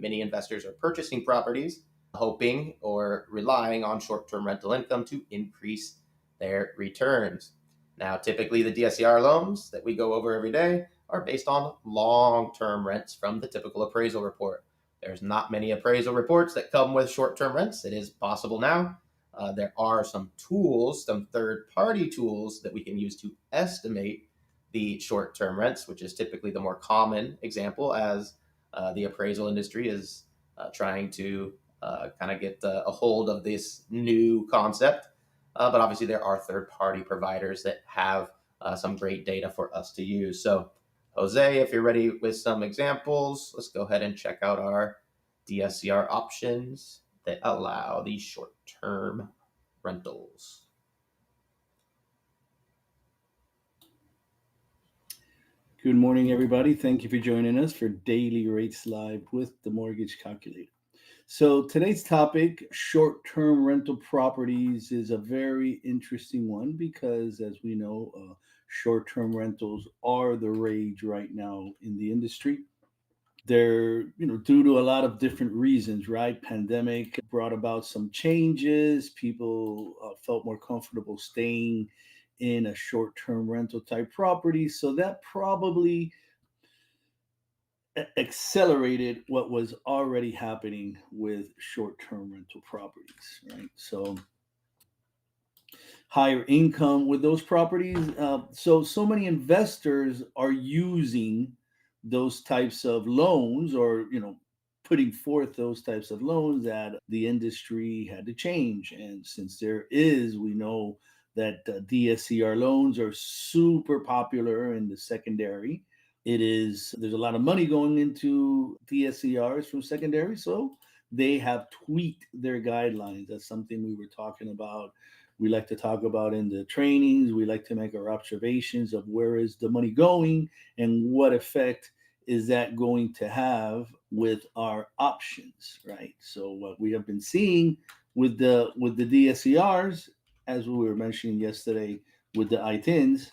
many investors are purchasing properties, hoping or relying on short-term rental income to increase their returns. Now, typically the DSCR loans that we go over every day are based on long-term rents from the typical appraisal report. There's not many appraisal reports that come with short-term rents. It is possible now. There are some tools, some third-party tools that we can use to estimate the short-term rents, which is typically the more common example as the appraisal industry is trying to kind of get a hold of this new concept. But obviously there are third-party providers that have some great data for us to use. So Jose, if you're ready with some examples, let's go ahead and check out our DSCR options that allow these short-term rentals. Good morning, everybody. Thank you for joining us for Daily Rates Live with the Mortgage Calculator. So today's topic, short-term rental properties, is a very interesting one because, as we know, short-term rentals are the rage right now in the industry. They're, due to a lot of different reasons, right? Pandemic brought about some changes. People felt more comfortable staying in a short-term rental type property. So that probably accelerated what was already happening with short-term rental properties, right? So higher income with those properties. So many investors are using those types of loans, or putting forth those types of loans, that the industry had to change. And since we know that DSCR loans are super popular in the secondary. There's a lot of money going into DSCRs from secondary, so they have tweaked their guidelines. That's something we were talking about. We like to talk about in the trainings. We like to make our observations of where is the money going and what effect is that going to have with our options, right? So what we have been seeing with the DSCRs, as we were mentioning yesterday with the ITINs,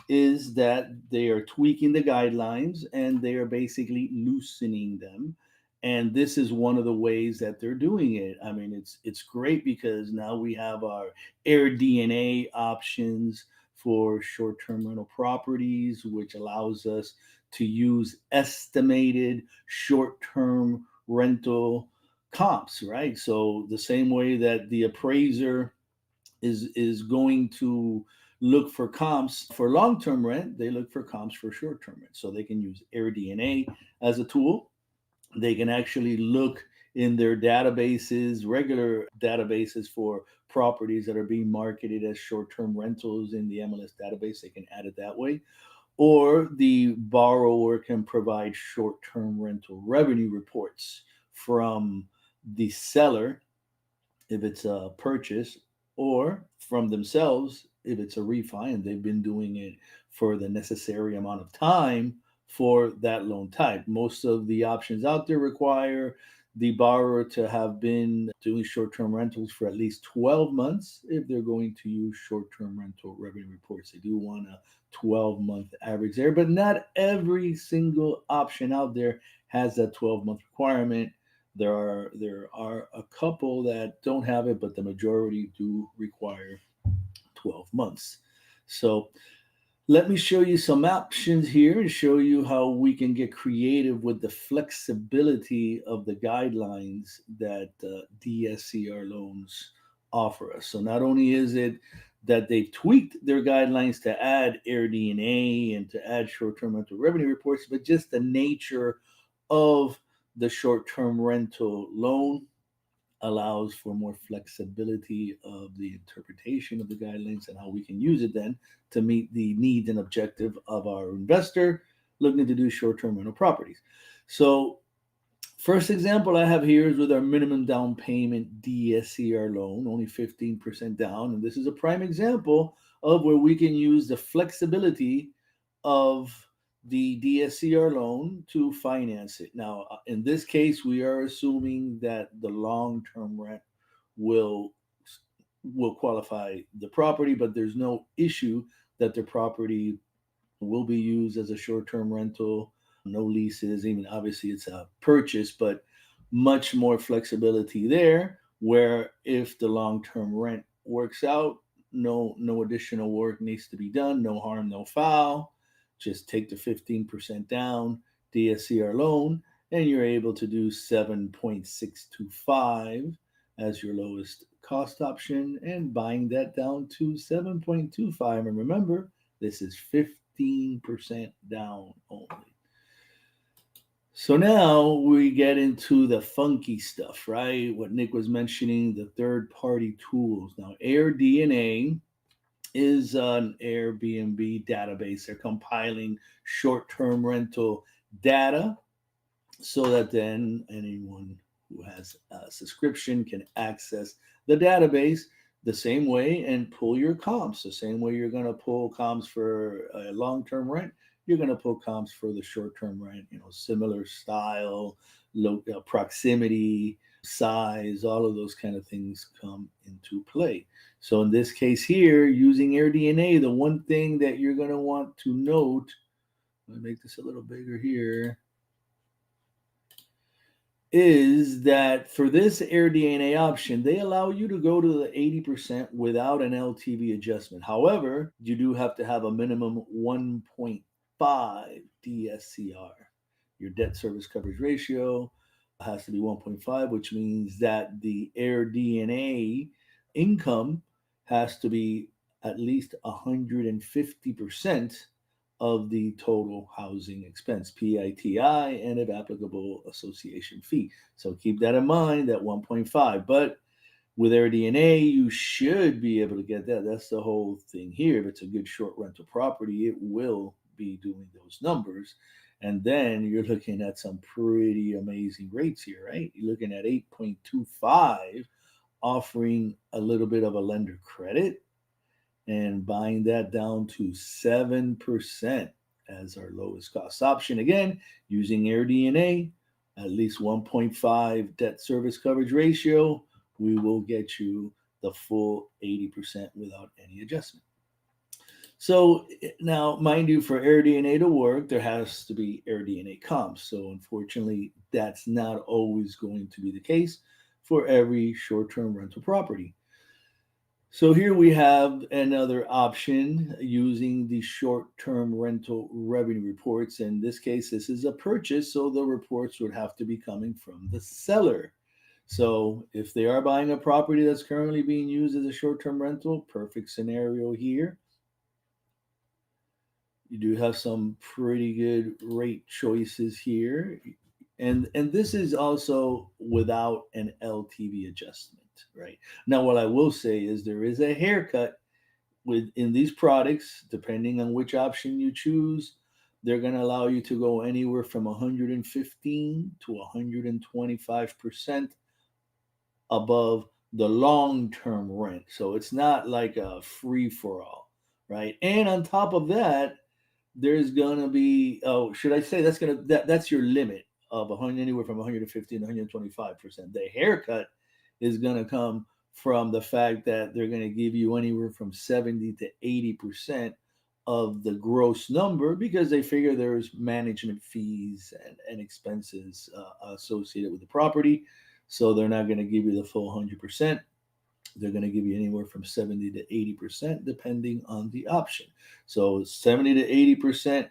is that they are tweaking the guidelines and they are basically loosening them. And this is one of the ways that they're doing it. I mean, it's great because now we have our AirDNA options for short-term rental properties, which allows us to use estimated short-term rental comps, right? So the same way that the appraiser is going to look for comps for long-term rent, they look for comps for short-term rent. So they can use AirDNA as a tool. They can actually look in their databases, regular databases, for properties that are being marketed as short-term rentals in the MLS database. They can add it that way. Or the borrower can provide short-term rental revenue reports from the seller if it's a purchase, or from themselves if it's a refi and they've been doing it for the necessary amount of time for that loan type. Most of the options out there require the borrower to have been doing short-term rentals for at least 12 months if they're going to use short-term rental revenue reports. They do want a 12-month average there, but not every single option out there has that 12-month requirement. There are a couple that don't have it, but the majority do require 12 months. So let me show you some options here and show you how we can get creative with the flexibility of the guidelines that DSCR loans offer us. So not only is it that they've tweaked their guidelines to add AirDNA and to add short-term rental revenue reports, but just the nature of the short-term rental loan allows for more flexibility of the interpretation of the guidelines and how we can use it then to meet the needs and objective of our investor looking to do short-term rental properties. So first example I have here is with our minimum down payment DSCR loan, only 15% down. And this is a prime example of where we can use the flexibility of the DSCR loan to finance it. Now, in this case, we are assuming that the long-term rent will qualify the property, but there's no issue that the property will be used as a short-term rental, no leases. Even obviously it's a purchase, but much more flexibility there. Where if the long-term rent works out, no additional work needs to be done, no harm, no foul. Just take the 15% down DSCR loan, and you're able to do 7.625 as your lowest cost option, and buying that down to 7.25. And remember, this is 15% down only. So now we get into the funky stuff, right? What Nick was mentioning, the third party tools. Now, AirDNA is an Airbnb database. They're compiling short term rental data so that then anyone who has a subscription can access the database the same way and pull your comps. The same way you're going to pull comps for a long term rent, you're going to pull comps for the short term rent. Similar style, proximity, size, all of those kind of things come into play. So in this case here, using AirDNA, the one thing that you're going to want to note, let me make this a little bigger here, is that for this AirDNA option, they allow you to go to the 80% without an LTV adjustment. However, you do have to have a minimum 1.5 DSCR. Your debt service coverage ratio has to be 1.5, which means that the AirDNA income has to be at least 150% of the total housing expense, PITI, and if applicable, association fee. So keep that in mind, that 1.5. But with AirDNA, you should be able to get that. That's the whole thing here. If it's a good short rental property, it will be doing those numbers. And then you're looking at some pretty amazing rates here, right? You're looking at 8.25, offering a little bit of a lender credit, and buying that down to 7% as our lowest cost option. Again, using AirDNA, at least 1.5 debt service coverage ratio, we will get you the full 80% without any adjustment. So now, mind you, for AirDNA to work, there has to be AirDNA comps. So unfortunately, that's not always going to be the case for every short-term rental property. So here we have another option using the short-term rental revenue reports. In this case, this is a purchase, so the reports would have to be coming from the seller. So if they are buying a property that's currently being used as a short-term rental, perfect scenario here. You do have some pretty good rate choices here. And this is also without an LTV adjustment, right? Now, what I will say is there is a haircut in these products, depending on which option you choose. They're going to allow you to go anywhere from 115 to 125% above the long-term rent. So it's not like a free for all, right? And on top of that, there's gonna be, oh, should I say that's your limit of 100, anywhere from 115 to 125%. The haircut is gonna come from the fact that they're gonna give you anywhere from 70 to 80% of the gross number, because they figure there's management fees and expenses associated with the property. So they're not gonna give you the full 100%. They're going to give you anywhere from 70 to 80% depending on the option. So 70 to 80%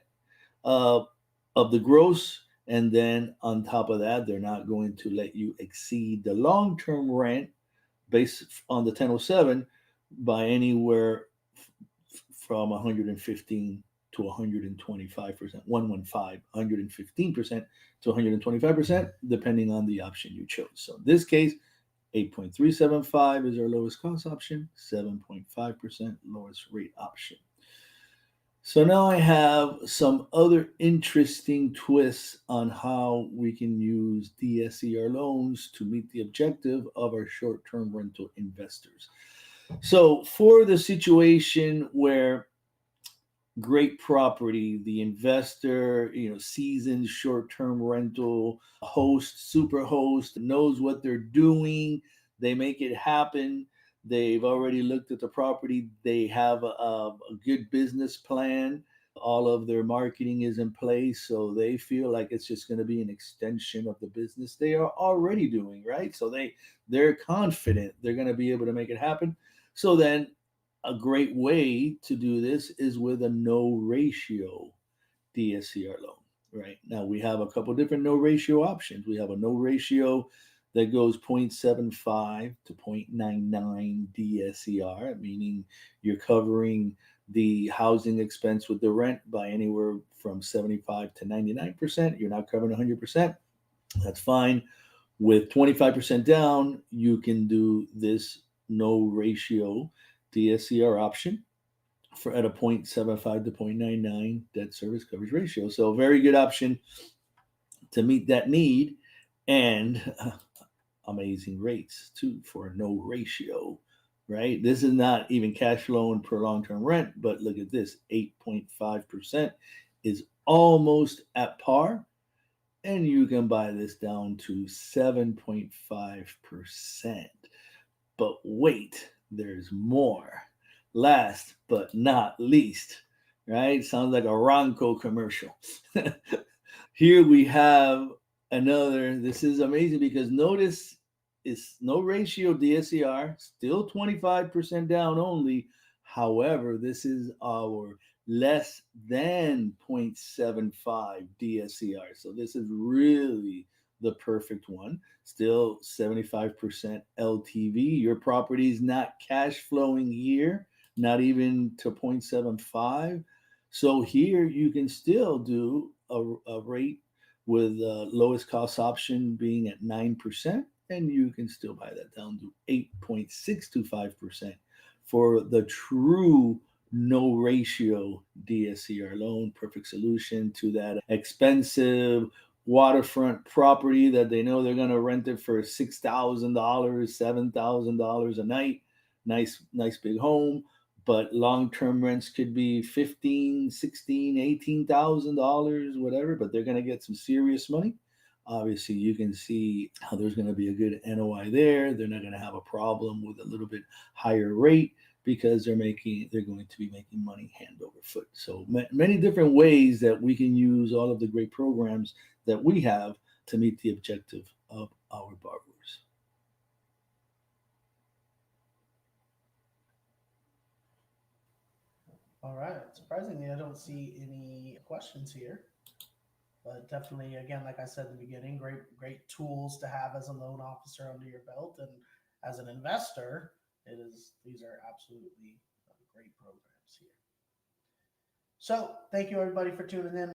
of the gross. And then on top of that, they're not going to let you exceed the long-term rent based on the 1007 by anywhere from 115 to 125%, 115% to 125%, depending on the option you chose. So in this case, 8.375 is our lowest cost option, 7.5% lowest rate option. So now I have some other interesting twists on how we can use DSCR loans to meet the objective of our short-term rental investors. So for the situation where great property, the investor, seasoned short-term rental host, super host, knows what they're doing, they make it happen, they've already looked at the property, they have a good business plan, all of their marketing is in place, so they feel like it's just going to be an extension of the business they are already doing, right? So they're confident they're going to be able to make it happen. So then a great way to do this is with a no ratio DSCR loan. Right now, we have a couple different no ratio options. We have a no ratio that goes 0.75 to 0.99 DSCR, meaning you're covering the housing expense with the rent by anywhere from 75 to 99%. You're not covering 100%. That's fine. With 25% down, you can do this no ratio DSCR option for at a 0.75 to 0.99 debt service coverage ratio. So, a very good option to meet that need, and amazing rates too for no ratio, right? This is not even cash flowing per long term rent, but look at this, 8.5% is almost at par, and you can buy this down to 7.5%. But wait, there's more. Last but not least, right? Sounds like a Ronco commercial. Here we have another. This is amazing because notice it's no ratio DSCR, still 25% down only. However, this is our less than 0.75 DSCR. So this is really the perfect one. Still 75% LTV. Your property is not cash flowing here, not even to 0.75. So here you can still do a rate with the lowest cost option being at 9%, and you can still buy that down to 8.625% for the true no ratio DSCR loan. Perfect solution to that expensive waterfront property that they know they're going to rent it for $6,000, $7,000 a night. Nice big home, but long-term rents could be 15, 16, $18,000, whatever, but they're going to get some serious money. Obviously, you can see how there's going to be a good NOI there. They're not going to have a problem with a little bit higher rate because they're going to be making money hand over foot. So many different ways that we can use all of the great programs that we have to meet the objective of our borrowers. All right. Surprisingly, I don't see any questions here, but definitely, again, like I said in the beginning, great tools to have as a loan officer under your belt, and as an investor, these are absolutely great programs here. So, thank you everybody for tuning in.